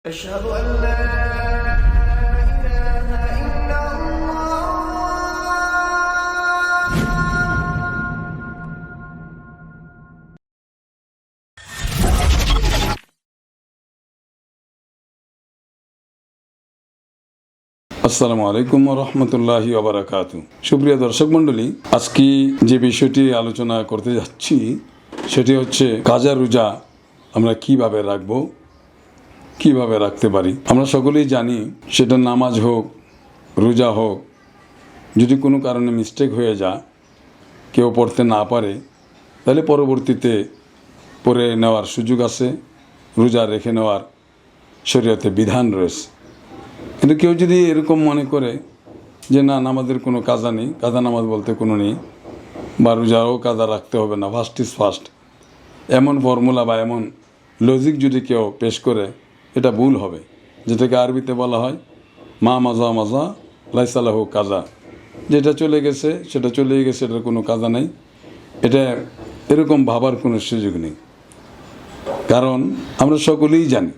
أشهد أن لا إله إلا আসসালামু আলাইকুম ওয়া রাহমাতুল্লাহি ওয়া বারাকাতুহু। সুপ্রিয় দর্শক মণ্ডলী, আজকে যে বিষয়টি আলোচনা করতে যাচ্ছি সেটি হচ্ছে কাজা রোজা আমরা কিভাবে রাখবো, কিভাবে রাখতে পারি। আমরা সকলেই জানি সেটা নামাজ হোক, রোজা হোক, যদি কোনো কারণে মিস্টেক হয়ে যায়, কেউ পড়তে না পারে, তাহলে পরবর্তীতে পড়ে নেওয়ার সুযোগ আছে, রোজা রেখে নেওয়ার শরীয়তে বিধান রয়েছে। কিন্তু কেউ যদি এরকম মনে করে যে না, নামাজের কোনো কাজা নেই, কাজা নামাজ বলতে কোনো নেই, বা রোজাও কাজা রাখতে হবে না, ফার্স্ট ইজ ফার্স্ট, এমন ফর্মুলা বা এমন লজিক যদি কেউ পেশ করে, এটা ভুল হবে। যেটাকে আরবিতে বলা হয় মা মাজা মাজা লাইসালাহু কাজা, যেটা চলে গেছে সেটা চলেই গেছে, এটার কোনো কাজা নেই। এটা এরকম ভাবার কোনো সুযোগ নেই। কারণ আমরা সকলেই জানি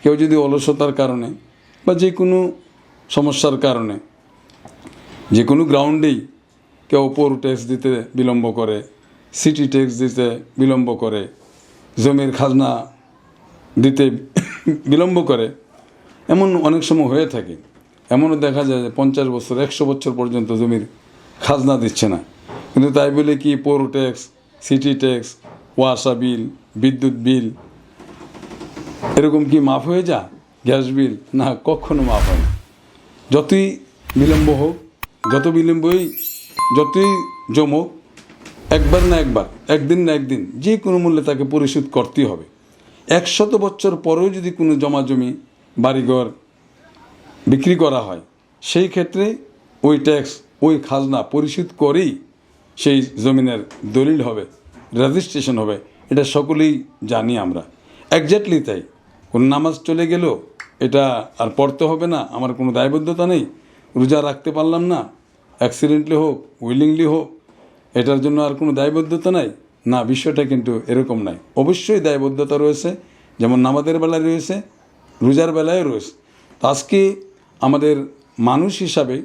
কেউ যদি অলসতার কারণে বা যে কোনো সমস্যার কারণে যে কোনো গ্রাউন্ডেই কেউ পৌর ট্যাক্স দিতে বিলম্ব করে, সিটি ট্যাক্স দিতে বিলম্ব করে, জমির খাজনা দিতে বিলম্ব করে, এমন অনেক সময় হয়ে থাকে। এমনও দেখা যায় যে 50 বছর 100 বছর পর্যন্ত জমির খাজনা দিচ্ছে না। কিন্তু তাই বলে কি পৌর ট্যাক্স, সিটি ট্যাক্স, ওয়াসা বিল, বিদ্যুৎ বিল এরকম কি মাফ হয়ে যা? গ্যাস বিল না, কখনো মাফ হয় না। যতই বিলম্ব হোক, যতই জমুক, একবার না একবার, একদিন না একদিন যে কোনো মূল্যে তাকে পরিশোধ করতেই হবে। 100 বছর পরেও যদি কোনো জমি বাড়িঘর বিক্রি করা হয়, সেই ক্ষেত্রে ওই ট্যাক্স, ওই খাজনা পরিশোধ করেই সেই জমিনের দলিল হবে, রেজিস্ট্রেশন হবে। এটা সকলেই জানি আমরা। একজাক্টলি তাই। কোন নামাজ চলে গেল, এটা আর পড়তে হবে না, আমার কোনো দায়বদ্ধতা নেই। রোজা রাখতে পারলাম না, অ্যাক্সিডেন্টলি হোক, উইলিংলি হোক, এটার জন্য আর কোনো দায়বদ্ধতা নাই না। বিষয়টা কিন্তু এরকম নাই। অবশ্যই দায়বদ্ধতা রয়েছে, যেমন নামাজের বেলায় রয়েছে, রোজার বেলায় রয়েছে। তো আজকে আমাদের মানুষ হিসাবে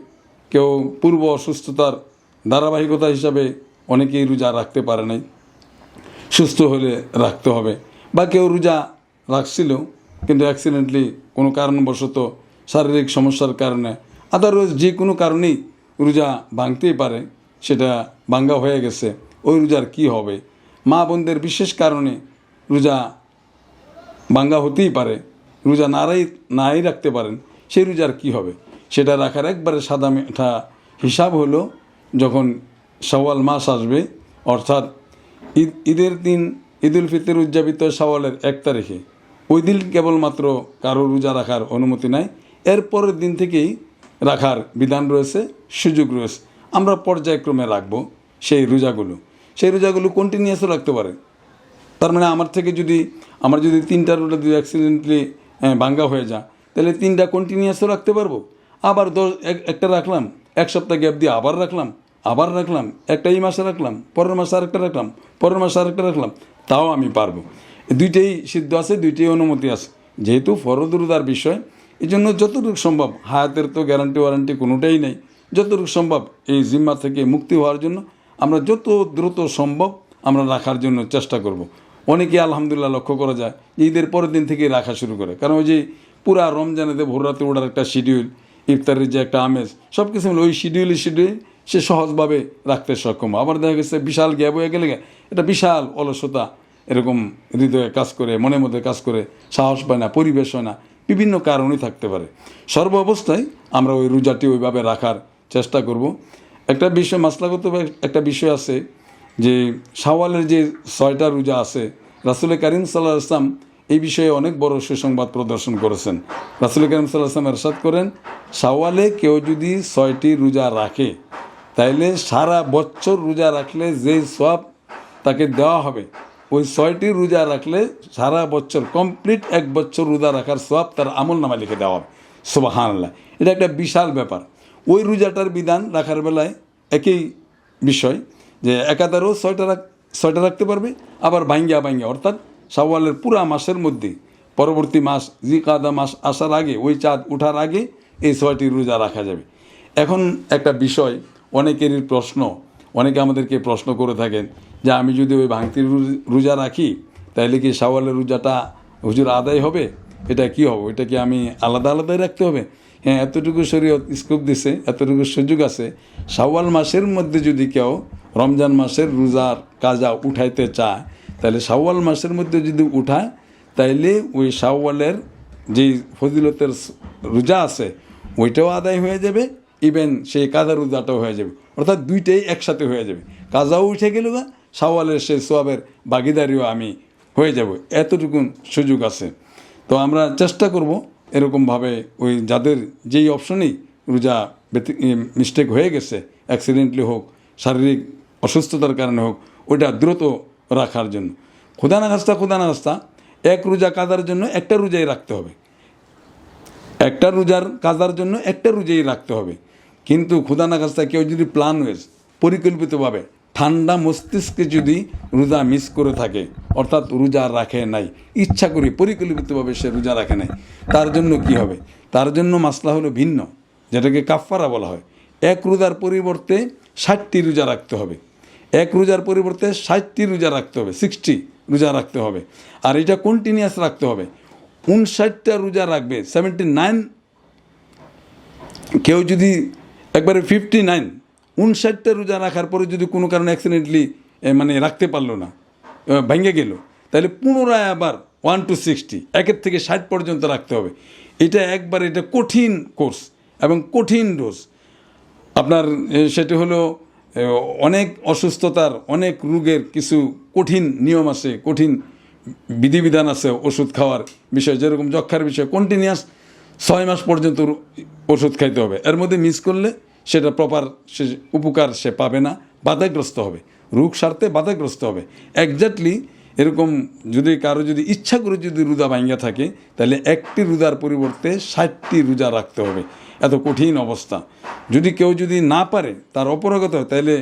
কেউ পূর্ব অসুস্থতার ধারাবাহিকতা হিসাবে অনেকেই রোজা রাখতে পারে নাই, সুস্থ হলে রাখতে হবে। বা কেউ রোজা রাখছিল কিন্তু অ্যাক্সিডেন্টলি কোনো কারণবশত শারীরিক সমস্যার কারণে, আদারওয়াইজ যে কোনো কারণেই রোজা ভাঙতেই পারে, সেটা ভাঙ্গা হয়ে গেছে, ওই রোজার কি হবে? মা বোনদের বিশেষ কারণে রোজা ভাঙ্গা হতেই পারে, রোজা নাই রাখতে পারেন, সেই রোজার কি হবে? সেটা রাখার একবারে সাদা মেঠা হিসাব হলো যখন শাওয়াল মাস আসবে, অর্থাৎ ঈদের দিন, ঈদুল ফিতর উদযাপিত শাওয়ালের 1 তারিখে, ওই দিন কেবলমাত্র কারো রোজা রাখার অনুমতি নাই। এরপরের দিন থেকেই রাখার বিধান রয়েছে, সুযোগ রয়েছে। আমরা পর্যায়ক্রমে রাখবো সেই রোজাগুলো কন্টিনিউয়াসও রাখতে পারে। তার মানে আমার যদি 3টা রোজা যদি অ্যাক্সিডেন্টলি ভাঙ্গা হয়ে যায়, তাহলে 3টা কন্টিনিউয়াসও রাখতে পারবো। আবার একটা রাখলাম, 1 সপ্তাহ গ্যাপ দিয়ে আবার রাখলাম, একটা এই মাসে রাখলাম, পরের মাসে আরেকটা রাখলাম, পরের মাসে আরেকটা রাখলাম, তাও আমি পারবো। দুইটাই সিদ্ধ আছে, দুইটাই অনুমতি আছে। যেহেতু ফরজ রোজার বিষয়, এই জন্য যতটুকু সম্ভব, হায়াতের তো গ্যারান্টি ওয়ারান্টি কোনোটাই নেই, যতটুকু সম্ভব এই জিম্মা থেকে মুক্তি হওয়ার জন্য আমরা যত দ্রুত সম্ভব আমরা রাখার জন্য চেষ্টা করব। অনেকে আলহামদুলিল্লাহ লক্ষ্য করা যায় যে ঈদের পরের দিন থেকেই রাখা শুরু করে। কারণ ওই যে পুরা রমজানেতে ভোর রাতে ওঠার একটা শিডিউল, ইফতারের যে একটা আমেজ, সব কিছু মিলে ওই শিডিউল সে সহজভাবে রাখতে সক্ষম। আবার দেখা গেছে বিশাল গ্যাপ হয়ে গেলে এটা বিশাল অলসতা এরকম হৃদয়ে কাজ করে, মনের মধ্যে কাজ করে, সাহস পায় না, পরিবেশ হয় না, বিভিন্ন কারণই থাকতে পারে। সর্ব অবস্থায় আমরা ওই রোজাটি ওইভাবে রাখার চেষ্টা করব। একটা বিষয়, মাসলাগত একটা বিষয় আছে যে শাওয়ালের যে 6টা রোজা আছে, রাসূল করিম সাল্লাল্লাহু আলাইহি ওয়াসাল্লাম এই বিষয়ে অনেক বড় সুসংবাদ প্রদর্শন করেছেন। রাসূল করিম সাল্লাল্লাহু আলাইহি ওয়াসাল্লাম ইরশাদ করেন, শাওয়ালে কেউ যদি 6টি রোজা রাখে, তাইলে সারা বছর রোজা রাখলে যেই সওয়াব তাকে দেওয়া হবে, ওই 6টি রোজা রাখলে সারা বছর কমপ্লিট 1 বছর রোজা রাখার সওয়াব তার আমল নামায় লিখে দেওয়া হবে। সুবহানাল্লাহ, এটা একটা বিশাল ব্যাপার। ওই রোজাটার বিধান রাখার বেলায় একই বিষয় যে একাধারও 6টা রাখতে পারবে, আবার ভাঙ্গিয়া অর্থাৎ শাওয়ালের পুরা মাসের মধ্যে পরবর্তী মাস জিলকাদা মাস আসার আগে, ওই চাঁদ ওঠার আগে এই 6টি রোজা রাখা যাবে। এখন একটা বিষয়, অনেকেরই প্রশ্ন, অনেকে আমাদেরকে প্রশ্ন করে থাকেন যে আমি যদি ওই ভাঙতির রোজা রাখি তাহলে কি শাওয়ালের রোজাটা হুজুর আদায় হবে? এটা কি হবে? এটা কি আমি আলাদা আলাদাই রাখতে হবে? হ্যাঁ, এতটুকু শরীয়ত স্কোপ দিছে, এতটুকু সুযোগ আছে। শাওয়াল মাসের মধ্যে যদি কেউ রমজান মাসের রোজার কাজা উঠাইতে চায়, তাহলে শাওয়াল মাসের মধ্যে যদি উঠায় তাইলে ওই শাওয়ালের যে ফজিলতের রোজা আছে ওইটাও আদায় হয়ে যাবে, ইভেন সেই কাজা রোজাটাও হয়ে যাবে, অর্থাৎ দুইটাই একসাথে হয়ে যাবে। কাজাও উঠে গেল গা, শাওয়ালের সেই সোয়াবের ভাগিদারিও আমি হয়ে যাব, এতটুকুন সুযোগ আছে। তো আমরা চেষ্টা করব এরকমভাবে ওই যাদের যেই অপশনেই রোজা মিস্টেক হয়ে গেছে, অ্যাক্সিডেন্টলি হোক, শারীরিক অসুস্থতার কারণে হোক, ওইটা দ্রুত রাখার জন্য। খোদা না খাস্তা এক রোজা কাজার জন্য একটা রোজাই রাখতে হবে, একটা রোজার কাজার জন্য একটা রোজাই রাখতে হবে। কিন্তু খোদা না খাস্তা কেউ যদি প্ল্যান ওয়েজ পরিকল্পিতভাবে ঠান্ডা মস্তিষ্কে যদি রোজা মিস করে থাকে, অর্থাৎ রোজা রাখে নাই, ইচ্ছা করে পরিকল্পিতভাবে সে রোজা রাখে নাই, তার জন্য কি হবে? তার জন্য মাসলা হলো ভিন্ন, যেটাকে কাফফারা বলা হয়। এক রোজার পরিবর্তে 60টি রোজা রাখতে হবে, এক রোজার পরিবর্তে 60টি রোজা রাখতে হবে, 60 রোজা রাখতে হবে। আর এটা কন্টিনিউয়াস রাখতে হবে। 59টা রোজা রাখবে, 79। কেউ যদি একবারে 59, 59টা রোজা রাখার পরে যদি কোনো কারণে অ্যাক্সিডেন্টলি মানে রাখতে পারলো না, ভেঙে গেল, তাহলে পুনরায় আবার 1 to 60, 1 থেকে 60 পর্যন্ত রাখতে হবে। এটা একবার, এটা কঠিন কোর্স এবং কঠিন ডোজ আপনার। সেটা হলো অনেক অসুস্থতার, অনেক রোগের কিছু কঠিন নিয়ম আছে, কঠিন বিধিবিধান আছে ওষুধ খাওয়ার বিষয়। যেরকম যক্ষার বিষয় কন্টিনিউয়াস 6 মাস পর্যন্ত ওষুধ খাইতে হবে, এর মধ্যে মিস করলে সেটা প্রপার সে উপকার সে পাবে না, বাধাগ্রস্ত হবে, রোগ সারতে বাধাগ্রস্ত হবে। এক্স্যাক্টলি এরকম যদি কারো যদি ইচ্ছা করে যদি রোজা ভাঙ্গা থাকে, তাহলে একটি রোজার পরিবর্তে 60টি রোজা রাখতে হবে। এত কঠিন অবস্থা। যদি কেউ যদি না পারে, তার অপরাগত হয়, তাহলে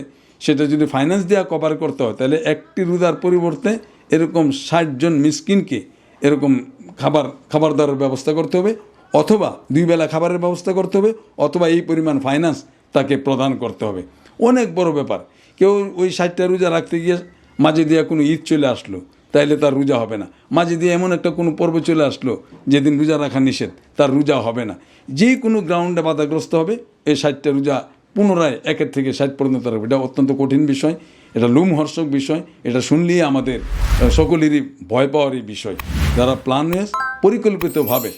সেটা যদি ফাইন্যান্স দেওয়া কভার করতে হয়, তাহলে একটি রোজার পরিবর্তে এরকম 60 জন মিসকিনকে এরকম খাবার দাবার ব্যবস্থা করতে হবে, অথবা 2 বেলা খাবারের ব্যবস্থা করতে হবে, অথবা এই পরিমাণ ফাইন্যান্স তাকে প্রদান করতে হবে। অনেক বড় ব্যাপার। কেউ ওই 60টা রোজা রাখতে গিয়ে মাঝে দিয়ে কোনো ঈদ চলে আসলো, তাইলে তার রোজা হবে না। মাঝে দিয়ে এমন একটা কোনো পর্ব চলে আসলো যেদিন রোজা রাখা নিষেধ, তার রোজা হবে না। যে কোনো গ্রাউন্ডে বাধাগ্রস্ত হবে, এই 60টা রোজা পুনরায় 1 থেকে 60 পর্যন্ত রাখবে। এটা অত্যন্ত কঠিন বিষয়, এটা লোমহর্ষক বিষয়। এটা শুনলেই আমাদের সকলেরই ভয় পাওয়ারই বিষয়। যারা প্ল্যানওয়েজ পরিকল্পিতভাবে,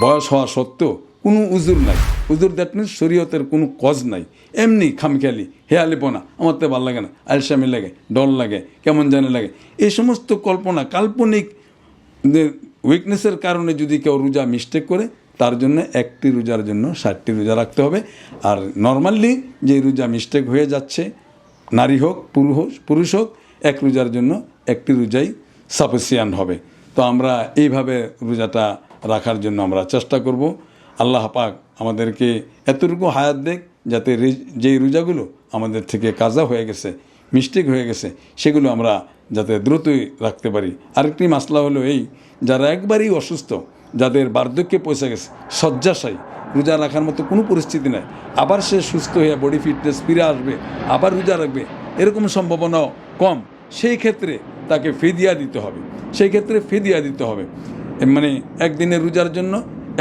বয়স হওয়া সত্ত্বেও কোনো উজুর নাই, উজুর দ্যাট মিনস শরীয়তের কোনো কজ নাই, এমনি খামখেয়ালি হেয়ালিপনা, আমার তো ভালো লাগে না, আলসামি লাগে, ডর লাগে, কেমন জানে লাগে, এই সমস্ত কল্পনা, কাল্পনিক উইকনেসের কারণে যদি কেউ রোজা মিস্টেক করে, তার জন্য একটি রোজার জন্য 60টি রোজা রাখতে হবে। আর নর্মালি যে রোজা মিস্টেক হয়ে যাচ্ছে, নারী হোক পুরুষ হোক, এক রোজার জন্য একটি রোজাই সাফিসিয়েন্ট হবে। তো আমরা এইভাবে রোজাটা রাখার জন্য আমরা চেষ্টা করব। আল্লাহ পাক আমাদেরকে এতটুকু হায়াত দেখ, যাতে যেই রোজাগুলো আমাদের থেকে কাজা হয়ে গেছে, মিস্টেক হয়ে গেছে, সেগুলো আমরা যাতে দ্রুতই রাখতে পারি। আরেকটি মাসলা হলো এই, যারা একবারই অসুস্থ, যাদের বার্ধক্যে পৌঁছে গেছে, শয্যাশায়ী, রোজা রাখার মতো কোনো পরিস্থিতি নাই, আবার সে সুস্থ হয়ে বডি ফিটনেস ফিরে আসবে, আবার রোজা রাখবে, এরকম সম্ভাবনাও কম। সেই ক্ষেত্রে তাকে ফিদিয়া দিতে হবে, সেই ক্ষেত্রে ফিদিয়া দিতে হবে। মানে একদিনের রোজার জন্য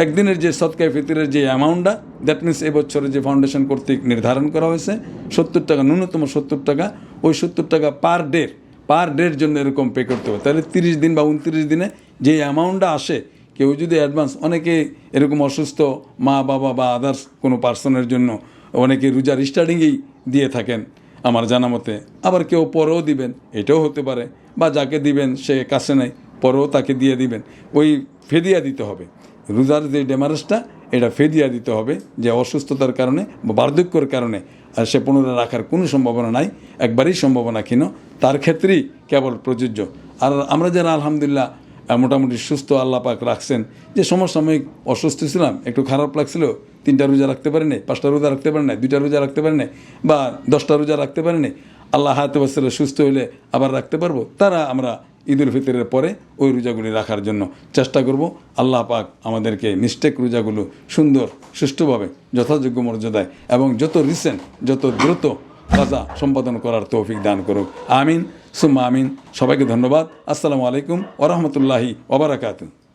একদিনের যে সদকায়ে ফিতরের যে অ্যামাউন্টটা, দ্যাট মিনস এবছরে যে ফাউন্ডেশন কর্তৃক নির্ধারণ করা হয়েছে 70 টাকা, ন্যূনতম 70 টাকা, ওই 70 টাকা পার ডের জন্য এরকম পে করতে হবে। তাহলে 30 দিন বা 29 দিনে যে অ্যামাউন্টটা আসে, কেউ যদি অ্যাডভান্স, অনেকে এরকম অসুস্থ মা বাবা বা আদার্স কোনো পার্সনের জন্য অনেকে রোজার স্টার্টিংয়েই দিয়ে থাকেন আমার জানা মতে, আবার কেউ পরেও দিবেন, এটাও হতে পারে, বা যাকে দিবেন সে কাছে নাই, পরেও তাকে দিয়ে দিবেন। ওই ফেদিয়া দিতে হবে, রোজার যে ডেমারেজটা, এটা ফেদিয়া দিতে হবে, যে অসুস্থতার কারণে বা বার্ধক্যের কারণে সে পুনরায় রাখার কোনো সম্ভাবনা নাই, একবারই সম্ভাবনা ক্ষীণ, তার ক্ষেত্রেই কেবল প্রযোজ্য। আর আমরা যারা আলহামদুলিল্লাহ মোটামুটি সুস্থ, আল্লাহ পাক রাখছেন, যে সমসাময়িক অসুস্থ ছিলাম, একটু খারাপ লাগছিল, 3টা রোজা রাখতে পারি নাই, 5টা রোজা রাখতে পারি নাই, 2টা রোজা রাখতে পারি নাই, বা 10টা রোজা রাখতে পারি নাই, আল্লাহ হায়াতে বাঁচালে সুস্থ হইলে আবার রাখতে পারবো, তারা আমরা ঈদুল ফিতরের পরে ওই রোজাগুলি রাখার জন্য চেষ্টা করব। আল্লাহ পাক আমাদেরকে মিস্টেক রোজাগুলো সুন্দর সুষ্ঠুভাবে যথাযোগ্য মর্যাদায় এবং যত রিসেন্ট যত দ্রুত কাজা সম্পাদন করার তৌফিক দান করুক। আমিন সুম্মা আমিন। সবাইকে ধন্যবাদ। আসসালামু আলাইকুম ওয়া রাহমাতুল্লাহি ওয়া বারাকাতুহু।